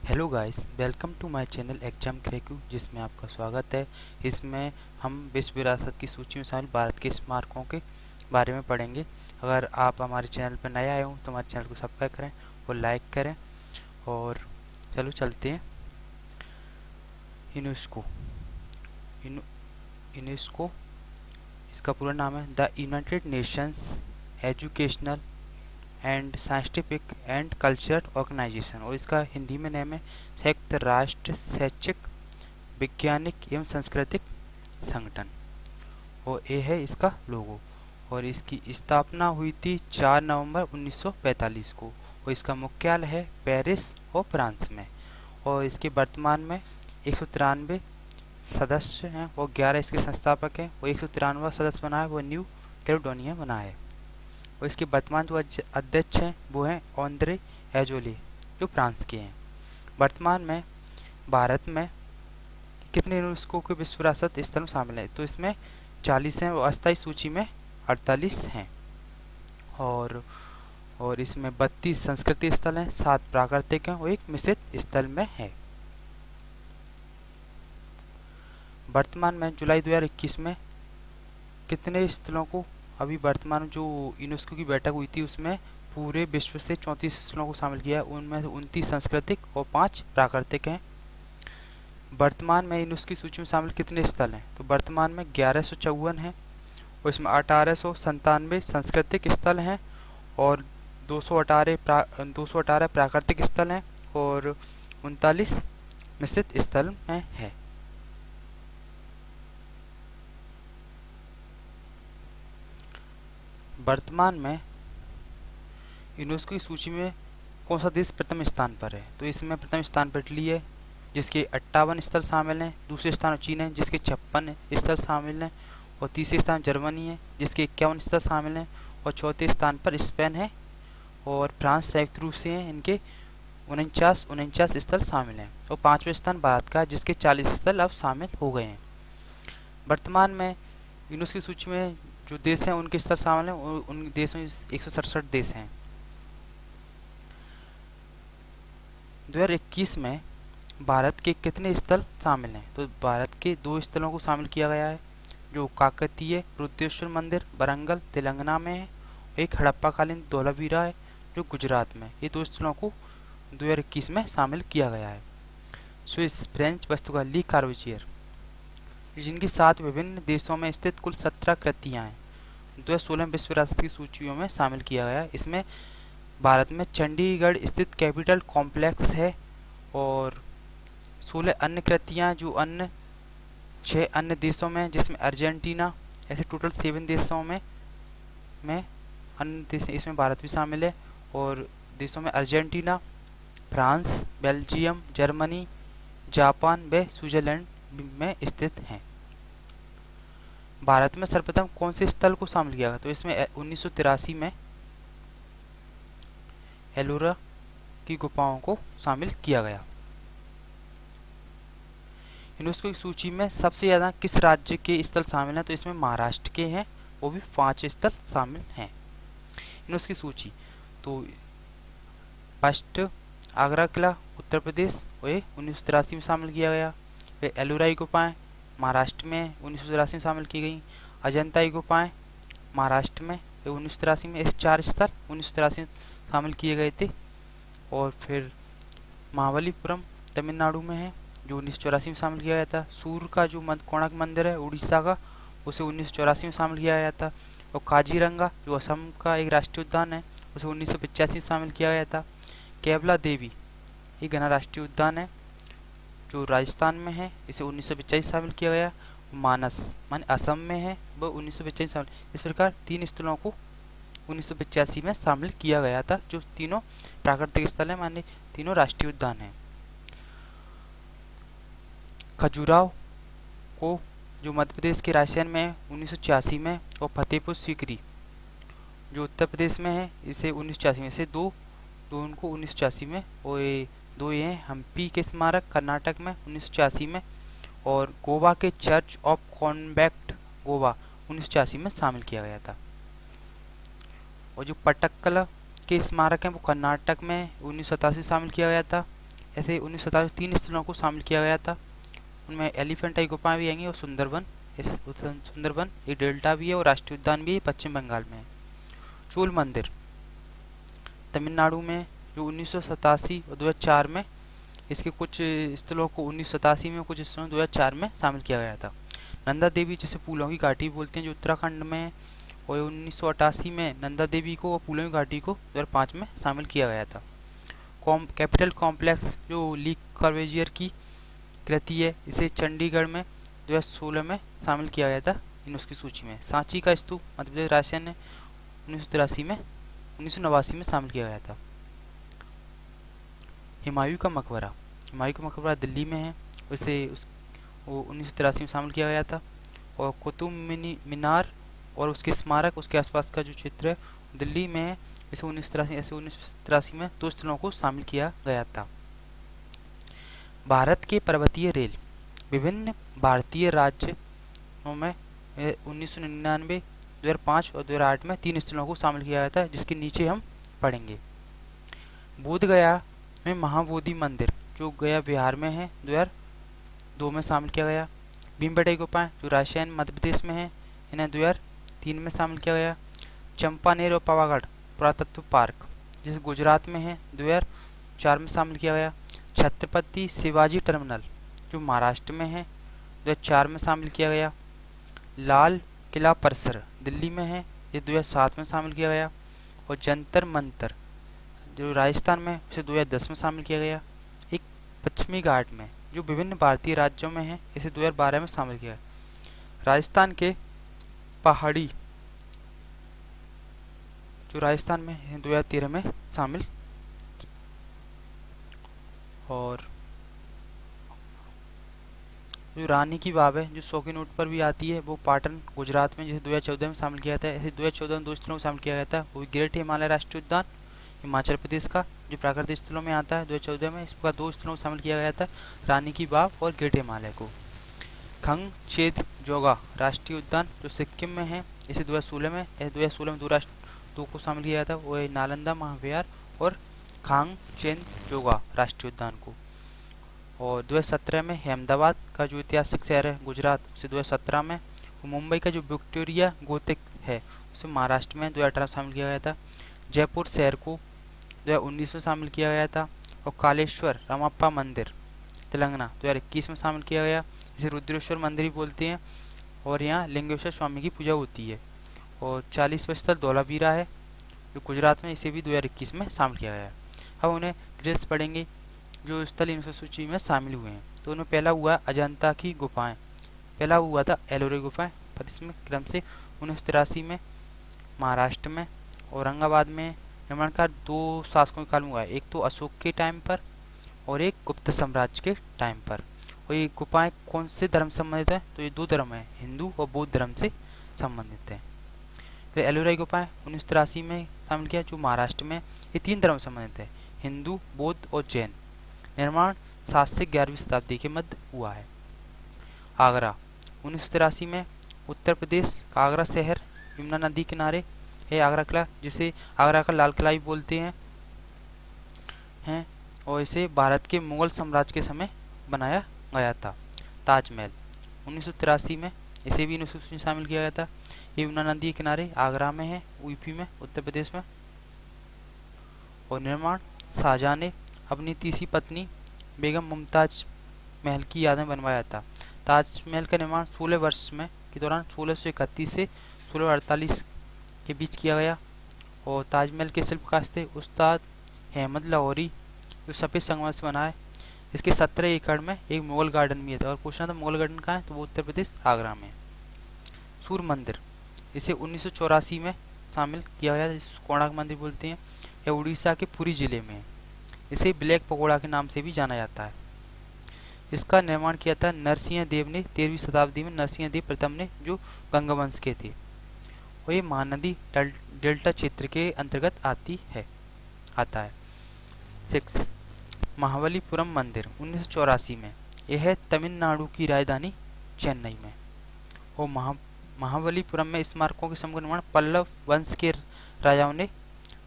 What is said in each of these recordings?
Hello guys, welcome to my channel exam crack you, जिसमें आपका स्वागत है। इसमें हम विश्व विरासत की सूची में शामिल भारत के स्मारकों के बारे में पढ़ेंगे। अगर आप हमारे चैनल पर नए आए हों तो हमारे चैनल को सब्सक्राइब करें और लाइक करें। और चलो चलते हैं। यूनेस्को। यूनेस्को इसका पूरा नाम है the United Nations Educational and Scientific and Culture Organization, और इसका हिंदी में नाम है संयुक्त राष्ट्र शैक्षिक वैज्ञानिक एवं सांस्कृतिक संगठन। और ये है इसका लोगो। और इसकी स्थापना हुई थी 4 नवंबर 1945 को। और इसका मुख्यालय है पेरिस और फ्रांस में। और इसके वर्तमान में 193 सदस्य हैं और 11 इसके संस्थापक हैं। और 193वां सदस्य बना है वो न्यू कैलेडोनिया बना है। और इसके वर्तमान जो अध्यक्ष हैं वो हैं ऑन्द्रे एजोले, जो फ्रांस के हैं। वर्तमान में भारत में कितने यूनेस्को के विश्व विरासत स्थल में शामिल हैं? तो इसमें 40 हैं और अस्थायी सूची में 48 हैं। और इसमें 32 संस्कृति स्थल हैं, 7 प्राकृतिक हैं और 1 मिश्रित स्थल में है। वर्तमान में जुलाई 2021 में कितने स्थलों को, अभी वर्तमान जो यूनेस्को की बैठक हुई थी उसमें पूरे विश्व से 34 स्थलों को शामिल किया है। उनमें से 29 सांस्कृतिक और 5 प्राकृतिक हैं। वर्तमान में यूनेस्को की सूची में शामिल कितने स्थल हैं? तो वर्तमान में 1154 हैं और इसमें 1897 सांस्कृतिक स्थल हैं और 218 प्राकृतिक स्थल हैं और 39 मिश्रित स्थल में है। वर्तमान में यूनेस्को की सूची में कौन सा देश प्रथम स्थान पर है? तो इसमें प्रथम स्थान पर इटली है जिसके 58 स्थल शामिल हैं। दूसरे स्थान पर चीन है जिसके 56 स्थल शामिल हैं। और तीसरे स्थान जर्मनी है जिसके 51 स्थल शामिल हैं। और चौथे स्थान पर स्पेन है और फ्रांस संयुक्त रूप से हैं, इनके 49 स्थल शामिल हैं। और पाँचवें स्थान भारत का है जिसके 40 स्थल अब शामिल हो गए हैं। वर्तमान में यूनेस्को की सूची में जो देश हैं उनके स्थल शामिल हैं और उन देशों में 167 देश हैं। 2021 में भारत के कितने स्थल शामिल हैं? तो भारत के 2 स्थलों को शामिल किया गया है, जो काकतीय रुद्रेश्वर मंदिर वरंगल तेलंगाना में है। एक हड़प्पाकालीन धोलावीरा है जो गुजरात में। ये 2 स्थलों को 2021 में शामिल किया गया है। स्विस फ्रेंच वास्तुकला ली कार्बूसियर, जिनकी 7 विभिन्न देशों में स्थित कुल 17 कृतियाँ हैं, 2016 विश्व विरासत की सूचियों में शामिल किया गया है। इसमें भारत में चंडीगढ़ स्थित कैपिटल कॉम्प्लेक्स है और 16 अन्य कृतियाँ जो अन्य 6 अन्य देशों में, जिसमें अर्जेंटीना, ऐसे टोटल 7 देशों में अन्य देश, इसमें भारत भी शामिल है। और देशों में Argentina, France, Belgium, Germany, Japan व स्विट्जरलैंड में स्थित हैं। भारत में सर्वप्रथम कौन से स्थल को शामिल किया गया? तो इसमें 1983 में एलोरा की गुफाओं को शामिल किया गया। यूनेस्को की सूची में सबसे ज़्यादा किस राज्य के स्थल शामिल हैं? तो इसमें महाराष्ट्र के हैं, वो भी 5 स्थल शामिल हैं। यूनेस्को की सूची तो फर्स्ट आगरा किला उत्तर प्रदेश, और ये 1983 में शामिल किया गया। फिर एलोरा गुफाएँ महाराष्ट्र में 1983 में शामिल की गई। अजंता गुफाएँ महाराष्ट्र में 1983 में, ऐसे 4 स्थल 1983 में शामिल किए गए थे। और फिर महाबलीपुरम तमिलनाडु में है जो 1984 में शामिल किया गया था। सूर्य का जो कोणार्क मंदिर है उड़ीसा का, उसे 1984 में शामिल किया गया था। और काजीरंगा जो असम का एक राष्ट्रीय उद्यान है, उसे 1985 में शामिल किया गया था। केवला देवी एक घना राष्ट्रीय उद्यान है जो राजस्थान में है, इसे 1985 शामिल किया गया। मानस मान असम में है, वह 1985 शामिल। इस प्रकार 3 स्थलों को 1985 में शामिल किया गया था, जो तीनों प्राकृतिक स्थल है, माने तीनों राष्ट्रीय उद्यान हैं। खजुराहो को जो मध्य प्रदेश के रायसेन में है 1986 में, और फतेहपुर सीकरी जो उत्तर प्रदेश में है, इसे 1986 में, से दो उनको 1986 में। और ये 2 ये हैं हम्पी के स्मारक कर्नाटक में 1986 में, और गोवा के चर्च ऑफ कॉन्वेंट गोवा 1986 में शामिल किया गया था। और जो पटक्कल के स्मारक हैं वो कर्नाटक में 1987 में शामिल किया गया था। ऐसे 1927 3 स्थलों को शामिल किया गया था। उनमें एलिफेंटाई गुफाएं भी आएंगी और सुंदरबन। इस सुंदरबन एक डेल्टा भी है और राष्ट्रीय उद्यान भी पश्चिम बंगाल में है। चोल मंदिर तमिलनाडु में, जो 1987 और 2004 में, इसके कुछ स्थलों को 1987 में, कुछ स्थलों 2004 में शामिल किया गया था। नंदा देवी, जिसे फूलों की घाटी बोलते हैं, जो उत्तराखंड में है, और 1988 में नंदा देवी को और फूलों की घाटी को 2005 में शामिल किया गया था। कैपिटल कॉम्प्लेक्स, जो ली कॉर्बेजियर की कृति है, इसे चंडीगढ़ में 2016 में शामिल किया गया था यूनेस्को की सूची में। सांची का स्तूप मध्य प्रदेश राज्य ने 1989 में शामिल किया गया था। हुमायूं का मकबरा दिल्ली में है, वो 1983 में शामिल किया गया था। और कुतुब मीनार और उसके स्मारक, उसके आसपास का जो क्षेत्र है, दिल्ली में है। इसे 1983 में 2 स्थलों को शामिल किया गया था। भारत के पर्वतीय रेल विभिन्न भारतीय राज्यों में 1999, 2005 और 2008 में 3 स्थलों को शामिल किया गया था, जिसके नीचे हम पढ़ेंगे। बोध गया में महाबोधि मंदिर, जो गया बिहार में है, 2002 में शामिल किया गया। भीमबेटकी गुफाएं, जो राजशहर मध्य प्रदेश में है, इन्हें 2003 में शामिल किया गया। चंपानेर और पावागढ़ पुरातत्व पार्क, जिसे गुजरात में है, 2004 में शामिल किया गया। छत्रपति शिवाजी टर्मिनल, जो महाराष्ट्र में है, 2004 में शामिल किया गया। लाल किला परिसर दिल्ली में है, ये 2007 में शामिल किया गया। और जंतर मंतर, जो राजस्थान में, इसे 2010 में शामिल किया गया। एक पश्चिमी घाट में, जो विभिन्न भारतीय राज्यों में है, इसे 2012 में शामिल किया गया। राजस्थान के पहाड़ी, जो राजस्थान में है, 2013 में शामिल। और जो रानी की वाव है, जो 100 के नोट पर भी आती है, वो पाटन गुजरात में, जिसे 2014 में शामिल किया था। ऐसे 2014 में 2 स्थलों को शामिल किया गया था, वो ग्रेट हिमालय राष्ट्रीय उद्यान हिमाचल प्रदेश का, जो प्राकृतिक स्थलों में आता है। 2014 में इसका 2 स्थलों को शामिल किया गया था, रानी की वाव और ग्रेट हिमालय को। खंगचेद-जोगा राष्ट्रीय उद्यान, जो सिक्किम में है, इसे 2016 में 2 को शामिल किया गया था, वो है नालंदा महाविहार और खांगचेद-जोगा राष्ट्रीय उद्यान को। और 2017 में अहमदाबाद का जो ऐतिहासिक शहर है गुजरात, उसे 2017 में। मुंबई का जो विक्टोरिया गोथिक है, उसे महाराष्ट्र में 2018 शामिल किया गया था। जयपुर शहर को 2019 में शामिल किया गया था। और कालेश्वर रामप्पा मंदिर तेलंगाना 2021 में शामिल किया गया, जिसे रुद्रेश्वर मंदिर भी बोलते हैं, और यहाँ लिंगेश्वर स्वामी की पूजा होती है। और 40वां स्थल धौलावीरा है, जो गुजरात में, इसे भी 2021 में शामिल किया गया है। अब उन्हें डिटेल्स पढ़ेंगे जो स्थल यूनेस्को सूची में शामिल हुए हैं। तो उनमें पहला हुआ अजंता की गुफाएं, पहला हुआ था एलोरा गुफाएं, पर इसमें क्रम से 1983 में महाराष्ट्र में औरंगाबाद में निर्माण का 2 शासकों के काल में हुआ है, एक तो अशोक के टाइम पर और एक गुप्त साम्राज्य के टाइम पर। और ये गुफाएं कौन से धर्म से संबंधित है? तो ये 2 धर्म है, हिंदू और बौद्ध धर्म से संबंधित है। फिर एलोराई गुफाएं 1983 में शामिल किया, जो महाराष्ट्र में, ये 3 धर्म से संबंधित है, हिंदू, बौद्ध और जैन। निर्माण 7 से 11वीं शताब्दी के मध्य हुआ है। आगरा 1983 में, उत्तर प्रदेश का आगरा शहर, यमुना नदी किनारे है आगरा किला, जिसे आगरा का लाल किला भी बोलते हैं, और इसे भारत के मुगल साम्राज्य के समय बनाया गया था। ताजमहल 1983 में, इसे भी यूनेस्को में शामिल किया गया था। ये यमुना नदी के किनारे आगरा में है, यूपी में, उत्तर प्रदेश में। और निर्माण शाहजहां ने अपनी तीसरी पत्नी बेगम मुमताज महल की याद में बनवाया था। ताजमहल का निर्माण 16 वर्ष में के दौरान 1631 से 1648 के बीच किया गया। और ताजमहल के शिल्पकार थे उस्ताद अहमद लाहौरी, जो सफ़ेद संगमरमर से बना है। इसके 17 एकड़ में एक मुगल गार्डन भी है। और पूछना था मुगल गार्डन कहाँ है, तो वो उत्तर प्रदेश आगरा में। सूर्य मंदिर, इसे 1984 में शामिल किया गया, जिसे कोणार्क मंदिर बोलते हैं। यह उड़ीसा के पुरी जिले में है। इसे ब्लैक पकोड़ा के नाम से भी जाना जाता है। इसका निर्माण किया था नरसिंह देव ने 13वीं शताब्दी में, नरसिंह देव प्रथम ने, जो गंगा वंश के थे। और ये महानदी डेल्टा क्षेत्र के अंतर्गत आता है। 6 महाबलीपुरम मंदिर 1984 में, यह है तमिलनाडु की राजधानी चेन्नई में। और महाबलीपुरम में स्मारकों के समूह निर्माण पल्लव वंश के राजाओं ने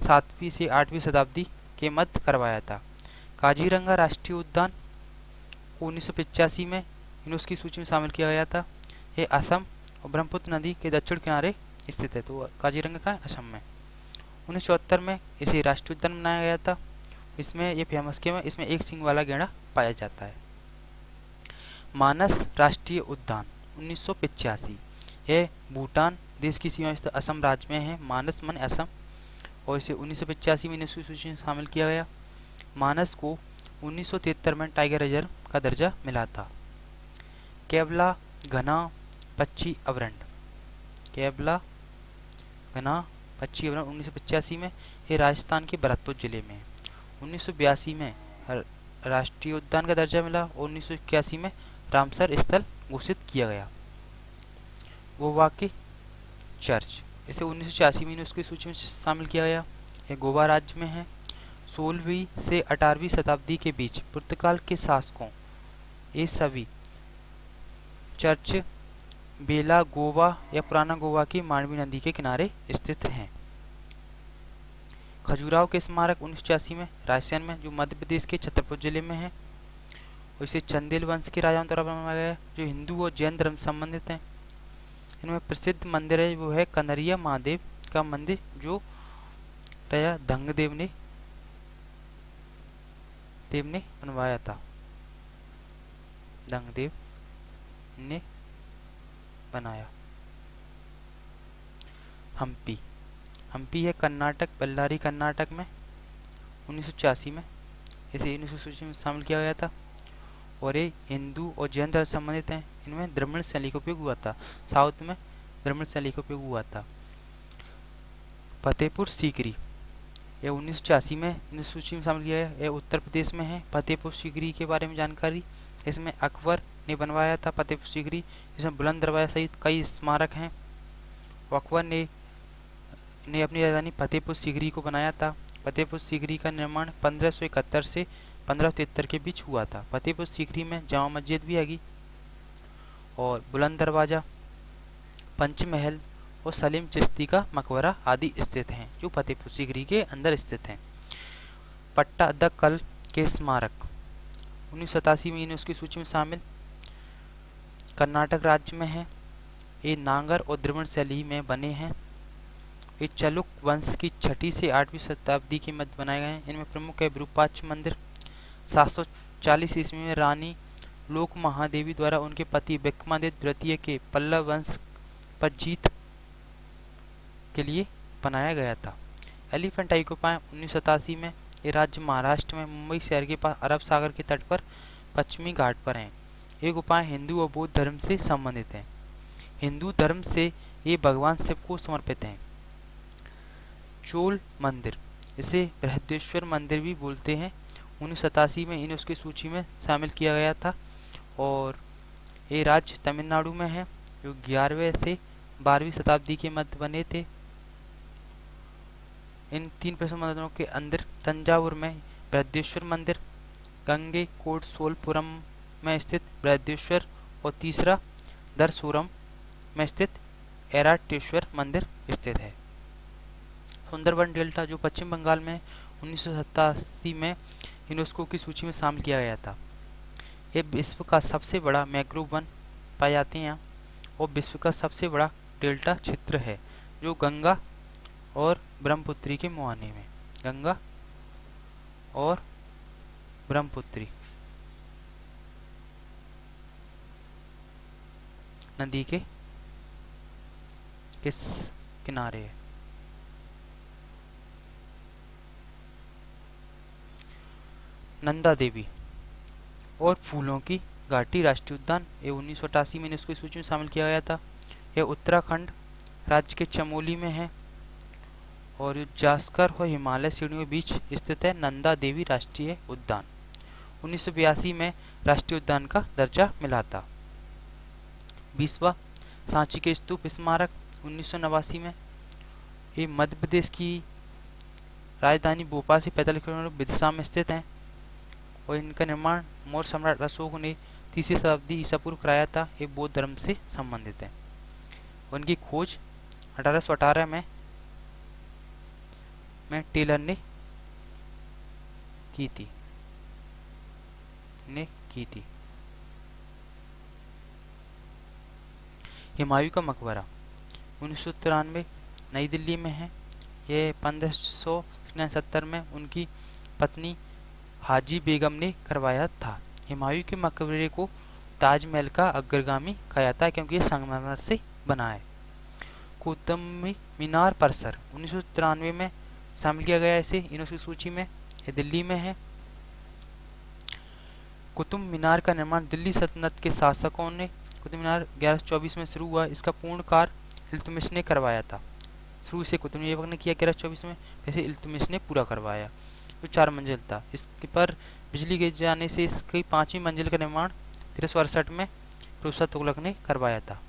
7वीं से 8वीं शताब्दी के मध्य करवाया था। काजीरंगा राष्ट्रीय उद्यान को 1985 में यूनेस्को की सूची में शामिल किया गया था। ये असम और ब्रह्मपुत्र नदी के दक्षिण किनारे स्थित है। तो काजीरंगा का असम में 1974 में इसे राष्ट्रीय उद्यान बनाया गया था। इसमें ये फेमस क्यों है? इसमें एक सींग वाला गैंडा पाया जाता है। मानस राष्ट्रीय उद्यान 1985, यह भूटान देश की सीमा स्थित असम राज्य में है। मानस मन असम, और इसे 1985 में यूनेस्को की सूची में शामिल किया गया। मानस को 1973 में टाइगर रिजर्व का दर्जा मिला था। केवला घना पक्षी अभयारण्य, केवला घना पक्षी अभयारण्य 1985 में, ये राजस्थान के भरतपुर जिले में है। 1982 में राष्ट्रीय उद्यान का दर्जा मिला और 1981 में रामसर स्थल घोषित किया गया। गोवा के चर्च, इसे 1986 में यूनेस्को की सूची में शामिल किया गया। यह गोवा राज्य में है। 16वीं से 18वीं शताब्दी के बीच पुर्तगाल के शासकों ये सभी चर्च बेला गोवा या पुराना गोवा की मांडवी नदी के किनारे स्थित हैं। खजुराहो के स्मारक 1986 में रायसेन में, जो मध्य प्रदेश के छतरपुर जिले में है, और इसे चंदेल वंश के राजाओं द्वारा बनवाया गया है, जो हिंदू और जैन धर्म संबंधित हैं। इनमें प्रसिद्ध मंदिर है वो है कनरिया महादेव का मंदिर, जो राजा धंगदेव ने बनवाया था। धंगदेव ने बनाया। हम्पी, हम्पी है कर्नाटक, बल्लारी कर्नाटक में 1986 में इसे यूनेस्को सूची में शामिल किया गया था। और ये हिंदू और जैन धर्म संबंधित हैं। इनमें द्रविड़ शैली का उपयोग हुआ था। साउथ में द्रविड़ शैली का उपयोग हुआ था। फतेहपुर सीकरी, यह 1986 में यूनेस्को सूची में शामिल किया गया। यह उत्तर प्रदेश में है। फतेहपुर सीकरी के बारे में जानकारी, इसमें अकबर ने बनवाया था फतेहपुर सीकरी। इसमें बुलंद दरवाजा सहित कई स्मारक हैं। अकबर ने अपनी राजधानी फतेहपुर सीकरी को बनाया था। फतेहपुर सीकरी का निर्माण 1571 से 1573 के बीच हुआ था। फतेहपुर सीकरी में जामा मस्जिद भी आएगी, और बुलंद दरवाजा, पंचमहल और सलीम चिश्ती का मकबरा आदि स्थित हैं, जो फतेहपुर सीकरी के अंदर स्थित हैं। पट्टादकल के स्मारक 1987 में यूनेस्को की सूची में शामिल, कर्नाटक राज्य में है। ये नांगर और द्रविड़ शैली में बने हैं। ये चलुक वंश की 6वीं से 8वीं शताब्दी के मध्य बनाए गए हैं। इनमें प्रमुख है विरूपाक्ष मंदिर। 740 ईस्वी में रानी लोक महादेवी द्वारा उनके पति विक्रमादित्य द्वितीय के पल्लव वंश पर जीत के लिए बनाया गया था। एलिफेंटाई गुफाएं 1987 में, ये राज्य महाराष्ट्र में मुंबई शहर के पास अरब सागर के तट पर पश्चिमी घाट पर हैं। ये गुफाएं हिंदू और बौद्ध धर्म से संबंधित हैं। हिंदू धर्म से ये भगवान शिव को समर्पित हैं। चोल मंदिर, इसे बृहदेश्वर मंदिर भी बोलते हैं, 1987 में यूनेस्को की सूची में शामिल किया गया था। और ये राज्य तमिलनाडु में है, जो 11वें से 12वीं शताब्दी के मध्य बने थे। इन 3 प्रसिद्ध मंदिरों के अंदर तंजावुर में बृहदेश्वर मंदिर, गंगे कोट सोलपुरम में स्थित बृहदेश्वर, और तीसरा दरसूरम में स्थित ऐरावतेश्वर मंदिर स्थित है। सुंदरबन डेल्टा, जो पश्चिम बंगाल में 1987 में यूनेस्को की सूची में शामिल किया गया था। ये विश्व का सबसे बड़ा मैंग्रोव वन पाए जाते हैं यहाँ, और विश्व का सबसे बड़ा डेल्टा क्षेत्र है, जो गंगा और ब्रह्मपुत्री के मुहाने में, गंगा और ब्रह्मपुत्री नदी के किस किनारे है। नंदा देवी और फूलों की घाटी राष्ट्रीय उद्यान, ये 1988 में यूनेस्को की सूची में शामिल किया गया था। यह उत्तराखंड राज्य के चमोली में है, और जास्कर और हिमालय श्रेणियों के बीच स्थित है। नंदा देवी राष्ट्रीय उद्यान 1982 में राष्ट्रीय उद्यान का दर्जा मिला था। 20वां सांची के स्तूप स्मारक 1989 में, ये मध्य प्रदेश की राजधानी भोपाल से 45 किलोमीटर विदिशा में स्थित हैं, और इनका निर्माण मौर्य सम्राट अशोक ने 3वीं शताब्दी ईसा पूर्व कराया था। ये बौद्ध धर्म से संबंधित है। उनकी खोज 1818 में टेलर ने की थी। ने की थी। हुमायूं का मकबरा 1993 नई दिल्ली में है। ये 1570 में उनकी पत्नी हाजी बेगम ने करवाया था। हुमायूं के मकबरे को ताजमहल का अग्रगामी कहा जाता है क्योंकि ये संगमरमर से बना है। कुतुब मीनार परिसर 1993 में शामिल किया गया इसे यूनेस्को की सूची में। ये दिल्ली में है। कुतुब मीनार का निर्माण दिल्ली सल्तनत के शासकों ने कुतुब मीनार 1124 में शुरू हुआ। इसका पूर्ण कार्य इल्तुतमिश ने करवाया था। शुरू से कुतुब ऐबक ने किया 1124 में, फिर इल्तुतमिश ने पूरा करवाया, जो 4 मंजिल था। इसके पर बिजली गिर जाने से इसकी 5वीं मंजिल का निर्माण 1368 में फिरोज तुगलक ने करवाया था।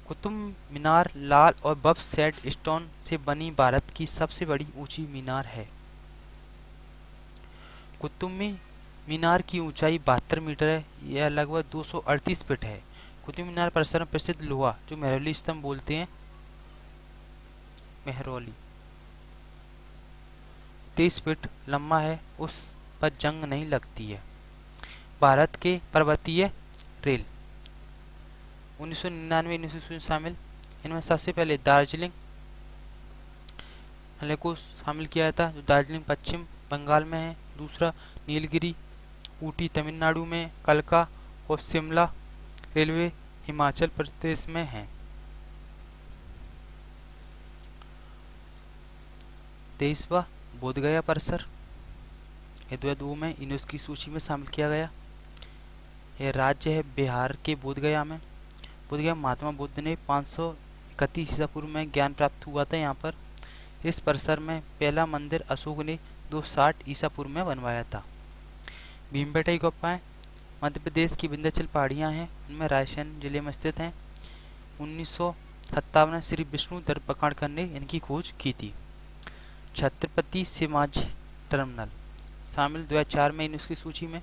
कुतुब मीनार लाल और बफ सेड स्टोन से बनी भारत की सबसे बड़ी ऊंची मीनार है। कुतुब मीनार की ऊंचाई 72 मीटर है। यह लगभग 238 फीट है। कुतुब मीनार परिसर में प्रसिद्ध लोहा, जो मेहरौली स्तंभ बोलते हैं, मेहरौली 30 फीट लंबा है। उस पर जंग नहीं लगती है। भारत के पर्वतीय रेल 1999 शामिल। इनमें सबसे पहले दार्जिलिंग को शामिल किया था, जो दार्जिलिंग पश्चिम बंगाल में है। दूसरा नीलगिरी ऊटी तमिलनाडु में, कलका और शिमला रेलवे हिमाचल प्रदेश में है। 23वां बोधगया परिसर 2002 में यूनेस्को की सूची में शामिल किया गया। यह राज्य है बिहार के बोधगया में। बोधगया महात्मा बुद्ध ने 531 ईसा पूर्व में ज्ञान प्राप्त हुआ था। यहाँ पर इस परिसर में पहला मंदिर अशोक ने 260 ईसा पूर्व में बनवाया था। भीमबेटका की गुफाएं मध्य प्रदेश की विंध्याचल पहाड़ियाँ हैं, उनमें रायसेन जिले में स्थित हैं। 1957 में श्री विष्णु दर्पकाणकर ने इनकी खोज की थी। छत्रपति शिवाजी टर्मिनल शामिल 2004 में यूनेस्को की सूची में।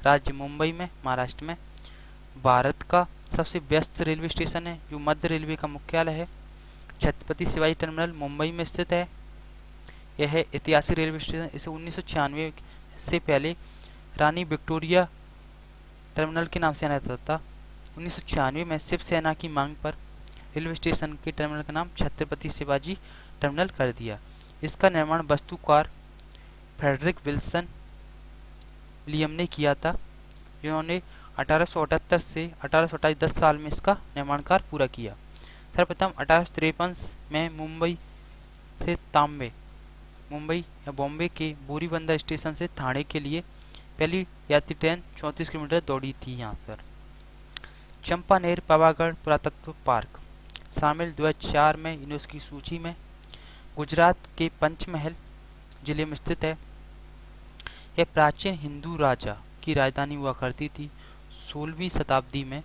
राज्य मुंबई में, महाराष्ट्र में। भारत का सबसे व्यस्त रेलवे स्टेशन है, जो मध्य रेलवे का मुख्यालय है। छत्रपति शिवाजी टर्मिनल मुंबई में स्थित है। यह है ऐतिहासिक रेलवे स्टेशन। इसे 1996 से पहले रानी विक्टोरिया टर्मिनल के नाम से जाना जाता था। 1996 में शिवसेना की मांग पर रेलवे स्टेशन के टर्मिनल का नाम छत्रपति शिवाजी टर्मिनल कर दिया। इसका निर्माण वास्तुकार फ्रेडरिक विल्सन विलियम ने किया था, जिन्होंने 1878 से 1828 10 साल में इसका निर्माण कार्य पूरा किया। सर्वप्रथम 1853 में मुंबई से मुंबई या बॉम्बे के बोरीबंदर स्टेशन से ठाणे के लिए पहली यात्री ट्रेन 34 किलोमीटर दौड़ी थी। यहाँ पर चंपानेर पावागढ़ पुरातत्व पार्क शामिल 2004 में यूनेस्को की सूची में। गुजरात के पंचमहल जिले में स्थित है। यह प्राचीन हिंदू राजा की राजधानी हुआ करती थी। 16वीं शताब्दी में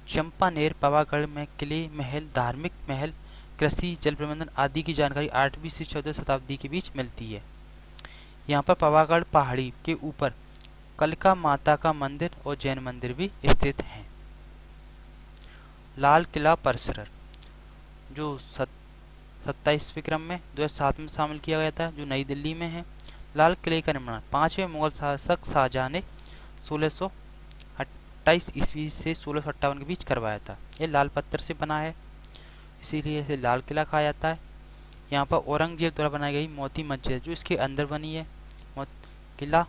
चंपानेर पावागढ़ में किले, महल, धार्मिक महल, कृषि, जल प्रबंधन आदि की जानकारी 8वीं से 14वीं शताब्दी के बीच मिलती है। यहाँ पर पावागढ़ पहाड़ी के ऊपर कलका माता का मंदिर और जैन मंदिर भी स्थित हैं। लाल किला परिसर जो 27वें क्रम में 2007 में शामिल किया गया था, जो नई दिल्ली में है। लाल किले का निर्माण 5वें मुगल शासक शाहजहां ने 1628 ईस्वी से 1658 के बीच करवाया था। यह लाल पत्थर से बना है, इसीलिए इसे लाल किला कहा जाता है। यहाँ पर औरंगजेब द्वारा बनाई गई मोती मस्जिद जो इसके अंदर बनी है, किला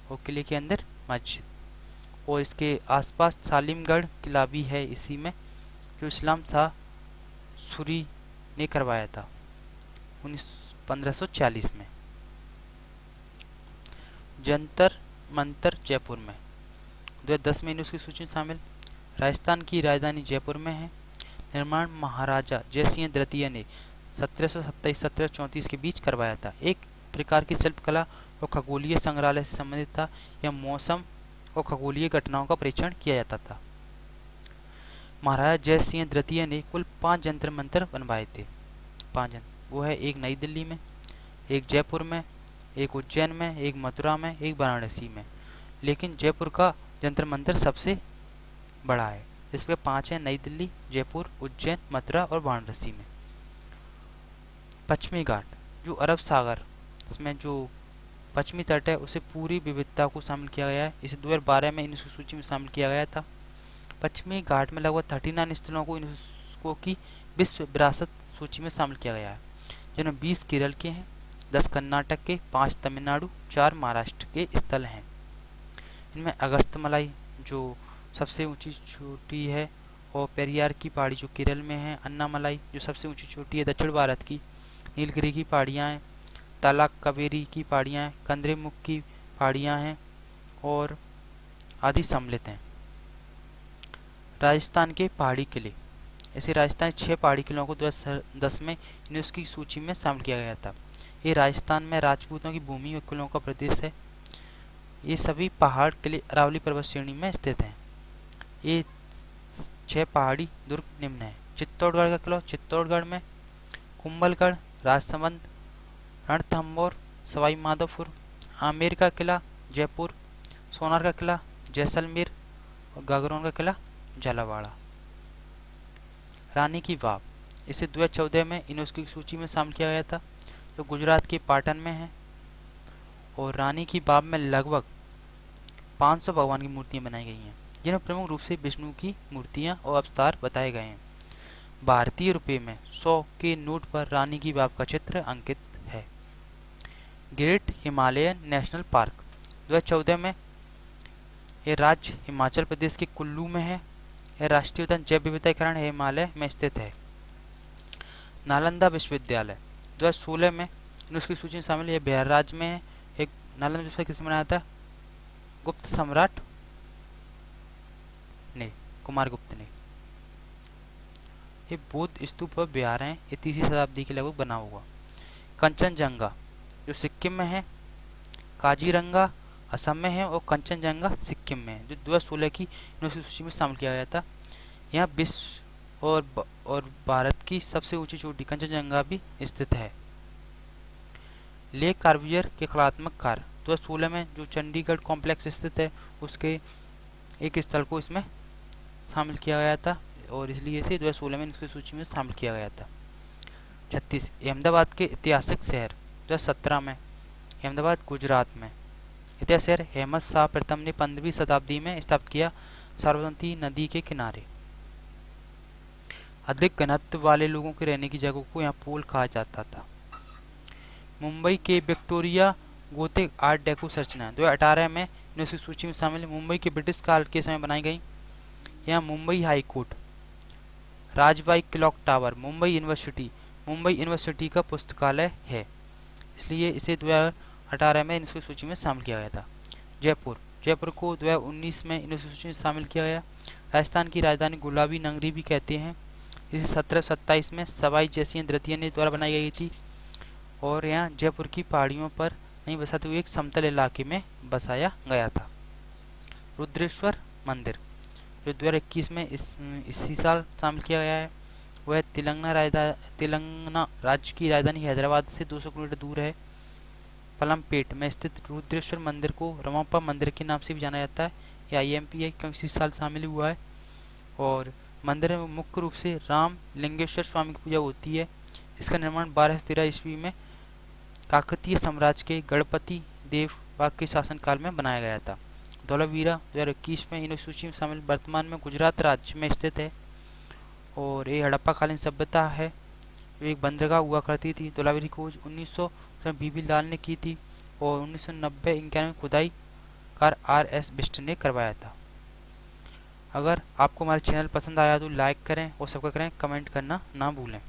और किले के अंदर मस्जिद, और इसके आसपास सालिमगढ़ किला भी है इसी में, जो इस्लाम शाह सूरी ने करवाया था 1540 में। जंतर मंतर जयपुर में 2010 में यूनेस्को की सूची में शामिल। राजस्थान की राजधानी जयपुर में है। निर्माण महाराजा जयसिंह द्वितीय ने 1727-1734 के बीच करवाया था। एक प्रकार की शिल्पकला और खगोलीय संग्रहालय से संबंधित था। यह मौसम और खगोलीय घटनाओं का परीक्षण किया जाता था। महाराजा जयसिंह द्वितीय ने कुल 5 जंतर मंतर बनवाए थे। 5 वो है एक नई दिल्ली में, एक जयपुर में, एक उज्जैन में, एक मथुरा में, एक वाराणसी में। लेकिन जयपुर का जंतर मंतर सबसे बड़ा है। इसके 5 है नई दिल्ली, जयपुर, उज्जैन, मथुरा और वाराणसी में। पश्चिमी घाट जो अरब सागर इसमें जो पश्चिमी तट है उसे पूरी विविधता को शामिल किया गया है। इसे 2012 में यूनेस्को सूची में शामिल किया गया था। पश्चिमी घाट में लगभग 39 स्थलों को यूनेस्को की विश्व विरासत सूची में शामिल किया गया है, जिनमें 20 केरल के हैं, 10 कर्नाटक के, 5 तमिलनाडु, 4 महाराष्ट्र के स्थल हैं। इनमें अगस्त्यमलाई जो सबसे ऊंची चोटी है, और पेरियार की पहाड़ी जो केरल में है, अन्नामलाई जो सबसे ऊंची चोटी है दक्षिण भारत की, नीलगिरी की पहाड़ियाँ हैं, तालाक कावेरी की पहाड़ियाँ हैं, कंद्रेमुख की पहाड़ियाँ हैं और आदि सम्मिलित हैं। राजस्थान के पहाड़ी किले, ऐसे राजस्थान 6 पहाड़ी किलों को 2010 में यूनेस्को की सूची में शामिल किया गया था। ये राजस्थान में राजपूतों की भूमि और किलों का प्रदेश है। ये सभी पहाड़ किले अरावली पर्वत श्रेणी में स्थित हैं। ये 6 पहाड़ी दुर्ग निम्न है। चित्तौड़गढ़ का किला चित्तौड़गढ़ में, कुंभलगढ़, राजसमंद, रणथंभौर, सवाई माधोपुर, आमेर का किला जयपुर, सोनार का किला जैसलमेर और गागरोन का किला झालावाड़। रानी की वाव, इसे 2014 में यूनेस्को की सूची में शामिल किया गया था, जो गुजरात के पाटन में है। और रानी की वाव में लगभग 500 भगवान की मूर्तियां बनाई गई हैं, जिनमें प्रमुख रूप से विष्णु की मूर्तियां और अवतार बताए गए हैं। भारतीय रुपये में 100 के नोट पर रानी की वाव का चित्र अंकित है। ग्रेट हिमालयन नेशनल पार्क 2014 में यह राज्य हिमाचल प्रदेश के कुल्लू में है। यह राष्ट्रीय उद्यान जैव विविधीकरण हिमालय में स्थित है। नालंदा विश्वविद्यालय 2016 में यूनेस्को की सूची में शामिल, यह बिहार राज्य में है। एक नालंदा विश्वविद्यालय किसने बनाया था? गुप्त सम्राट ने, कुमार गुप्त ने। ये बौद्ध स्तूप और बिहार हैं, ये 3वीं शताब्दी के लगभग बना हुआ। कंचनजंगा जो सिक्किम में है, काजीरंगा असम में है और कंचनजंगा सिक्किम में है, जो 2016 की यूनेस्को सूची में शामिल किया गया था। यहाँ विश्व और भारत की सबसे ऊंची चोटी कंचनजंगा भी स्थित है। लेक कार्बियर के कलात्मक कार्य 2016 में जो चंडीगढ़ कॉम्प्लेक्स स्थित है, उसके एक स्थल को इसमें शामिल किया गया था और इसलिए इसे 2016 में इसकी सूची में शामिल किया गया था। 36 अहमदाबाद के ऐतिहासिक शहर 2017 में, अहमदाबाद गुजरात में। ऐतिहासिक शहर अहमद शाह प्रथम ने 15वीं शताब्दी में स्थापित किया, साबरमती नदी के किनारे। अधिक घनत्व वाले लोगों के रहने की जगह को यहाँ पोल कहा जाता था। मुंबई के विक्टोरिया गोथिक आर्ट डेको संरचना 2018 में यूनेस्को सूची में शामिल है। मुंबई के ब्रिटिश काल के समय बनाई गई। यहाँ Mumbai high court, Rajabai clock tower, Mumbai university का पुस्तकालय है, इसलिए इसे 2018 में यूनेस्को सूची में शामिल किया गया था। जयपुर को 2019 में यूनेस्को सूची में शामिल किया गया। राजस्थान की राजधानी गुलाबी नगरी भी कहते हैं। इसे 1727 में सवाई जैसी द्वितीय ने द्वारा बनाई गई थी और यहाँ जयपुर की पहाड़ियों पर नहीं बसाते हुए एक समतल इलाके में बसाया गया था। रुद्रेश्वर मंदिर जो 2021 में इसी साल शामिल किया गया है, वह तेलंगाना राज्य की राजधानी हैदराबाद से 200 किलोमीटर दूर है। पलमपेट में स्थित रुद्रेश्वर मंदिर को रमाप्पा मंदिर के नाम से भी जाना जाता है। यह IMP है क्योंकि इसी साल शामिल हुआ है। और मंदिर में मुख्य रूप से राम लिंगेश्वर स्वामी की पूजा होती है। इसका निर्माण 1213 ईस्वी में काकतीय साम्राज्य के गणपति देववा के शासनकाल में बनाया गया था। धौलावीरा 2021 में यूनेस्को सूची में शामिल, वर्तमान में गुजरात राज्य में स्थित है और ये हड़प्पा कालीन सभ्यता है। एक बंदरगाह हुआ करती थी। धौलावीरा खोज 1900 में बीबी लाल ने की थी और 1990-91 में खुदाई कार RS बिष्ट ने करवाया था। अगर आपको हमारा चैनल पसंद आया तो लाइक करें और सब्सक्राइब करें, कमेंट करना ना भूलें।